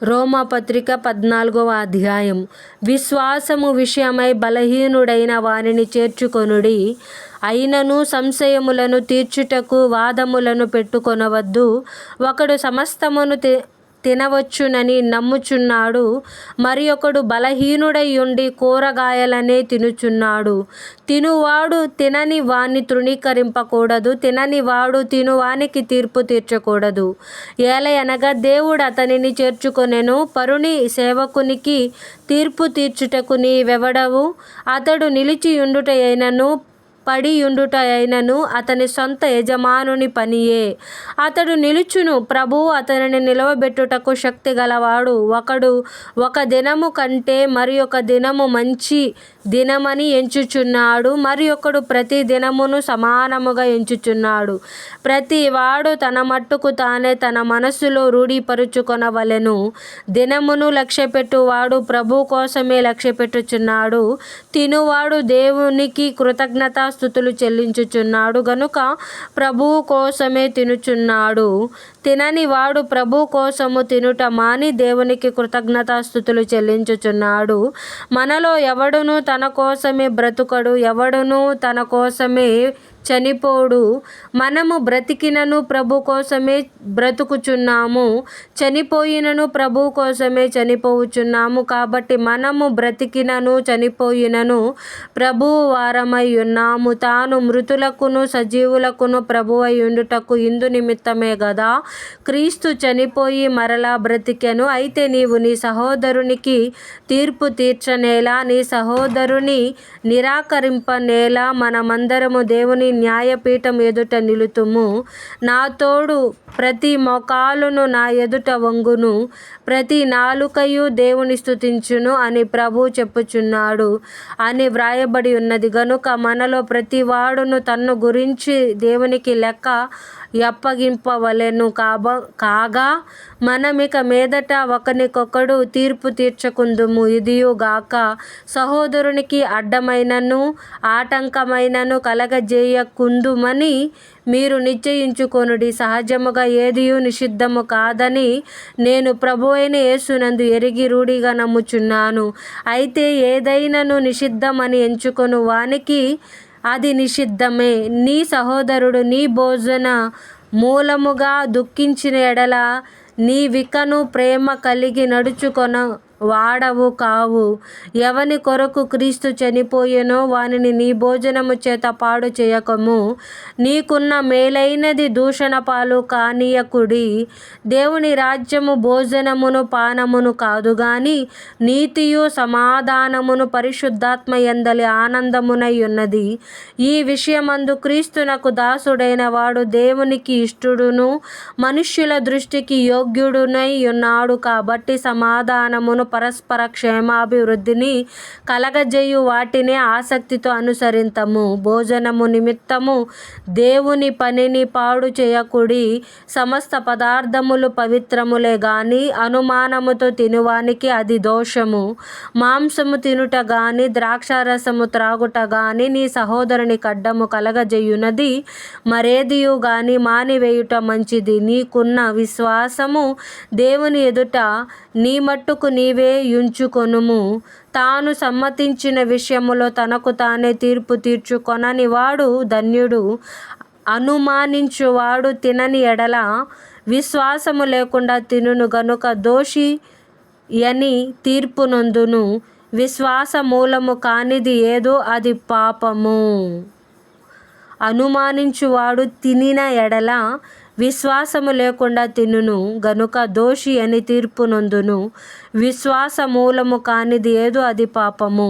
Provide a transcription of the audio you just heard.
రోమాపత్రిక 14వ అధ్యాయం. విశ్వాసము విషయమై బలహీనుడైన వానిని చేర్చుకొనుడి. అయినను సంశయములను తీర్చుటకు వాదములను పెట్టుకొనవద్దు. ఒకడు సమస్తమును తినవచ్చునని నమ్ముచున్నాడు, మరి ఒకడు బలహీనుడై ఉండి కూరగాయలనే తినుచున్నాడు. తినువాడు తినని వాణ్ణి తృణీకరింపకూడదు, తినని వాడు తినువానికి తీర్పు తీర్చకూడదు. ఏలయనగా దేవుడు అతనిని చేర్చుకొనెను. పరుని సేవకునికి తీర్పు తీర్చుటకు నీవెవడవు? అతడు నిలిచియుండుట అయినను పడియుండుట అయినను అతని సొంత యజమానుని పనియే. అతడు నిలుచును, ప్రభువు అతనిని నిలవబెట్టుటకు శక్తి గలవాడు. ఒకడు ఒక దినము కంటే మరి ఒక దినము మంచి దినమని ఎంచుచున్నాడు, మరి ఒకడు ప్రతి దినమును సమానముగా ఎంచుచున్నాడు. ప్రతి వాడు తన మట్టుకు తానే తన మనస్సులో రూఢీపరుచుకొనవలెను. దినమును లక్ష్యపెట్టువాడు ప్రభు కోసమే లక్ష్యపెట్టుచున్నాడు. తినువాడు దేవునికి కృతజ్ఞతాస్తుతులు చెల్లించుచున్నాడు గనుక ప్రభువు కోసమే తినుచున్నాడు. తినని వాడు ప్రభు కోసము తినుట మాని దేవునికి కృతజ్ఞతాస్తుతులు చెల్లించుచున్నాడు. మనలో ఎవడును తన కోసమే బ్రతుకడు, ఎవడును తన కోసమే చనిపోడు. మనము బ్రతికినను ప్రభు కోసమే బ్రతుకుచున్నాము, చనిపోయినను ప్రభు కోసమే చనిపోవుచున్నాము. కాబట్టి మనము బ్రతికినను చనిపోయినను ప్రభువు వారమై ఉన్నాము. తాను మృతులకును సజీవులకును ప్రభువై ఉండుటకు ఇందు నిమిత్తమే గదా క్రీస్తు చనిపోయి మరలా బ్రతికెను. అయితే నీవు నీ సహోదరునికి తీర్పు తీర్చనేలా, నీ సహోదరుని నిరాకరింపనేలా? మనమందరము దేవుని న్యాయపీఠం ఎదుట నిలుతుము. నా తోడు ప్రతి మోకాలును నా ఎదుట వంగును, ప్రతి నాలుకయు దేవుని స్తుతించును అని ప్రభు చెప్పుచున్నాడు అని వ్రాయబడి ఉన్నది. గనుక మనలో ప్రతి వాడును తన్ను గురించి దేవునికి లెక్క అప్పగింపవలెను. కాగా మనమిక మీదట ఒకనికొకడు తీర్పు తీర్చకుందుము. ఇదియు గాక, సహోదరునికి అడ్డమైనను ఆటంకమైనను కలగజేయకుందుమని మీరు నిశ్చయించుకొనుడి. సహజముగా ఏదియు నిషిద్ధము కాదని నేను ప్రభువైన యేసునందు ఎరిగి రూఢిగా నమ్ముచున్నాను. అయితే ఏదైనను నిషిద్ధమని ఎంచుకొను వానికి అది నిషిద్ధమే. నీ సహోదరుడు నీ భోజన మూలముగా దుఃఖించిన ఎడల నీవికను ప్రేమ కలిగి నడుచుకొన వాడవు కావు. ఎవని కొరకు క్రీస్తు చనిపోయెనో వానిని నీ భోజనము చేత పాడు చేయకము. నీకున్న మేలైనది దూషణ పాలు కానీయకుడి. దేవుని రాజ్యము భోజనమును పానమును కాదు గాని నీతియు సమాధానమును పరిశుద్ధాత్మ యందలి ఆనందమునై ఉన్నది. ఈ విషయమందు క్రీస్తునకు దాసుడైన వాడు దేవునికి ఇష్టుడును మనుష్యుల దృష్టికి యోగ్యుడునై ఉన్నాడు. కాబట్టి సమాధానమును పరస్పర క్షేమాభివృద్ధిని కలగజేయు వాటినే ఆసక్తితో అనుసరింతము. భోజనము నిమిత్తము దేవుని పనిని పాడు చేయకుడి. సమస్త పదార్థములు పవిత్రములే గాని అనుమానముతో తినువానికి అది దోషము. మాంసము తినుట గాని ద్రాక్షారసము త్రాగుట గాని నీ సహోదరుని కడ్డము కలగజేయునది మరేదియు గాని మానివేయుట మంచిది. నీకున్న విశ్వాసము దేవుని ఎదుట నీ మట్టుకు నీవే యుంచుకొనుము. తాను సమ్మతించిన విషయములో తనకు తానే తీర్పు తీర్చుకొనని వాడు ధన్యుడు. అనుమానించువాడు తినని ఎడల విశ్వాసము లేకుండా తినును గనుక దోషి యని తీర్పు నొందును. విశ్వాస మూలము కానిది ఏదో అది పాపము. అనుమానించువాడు తినిన ఎడల విశ్వాసము లేకుండా తినును గనుక దోషి అని తీర్పు నొందును. విశ్వాస మూలము కానిది ఏదో అది పాపము.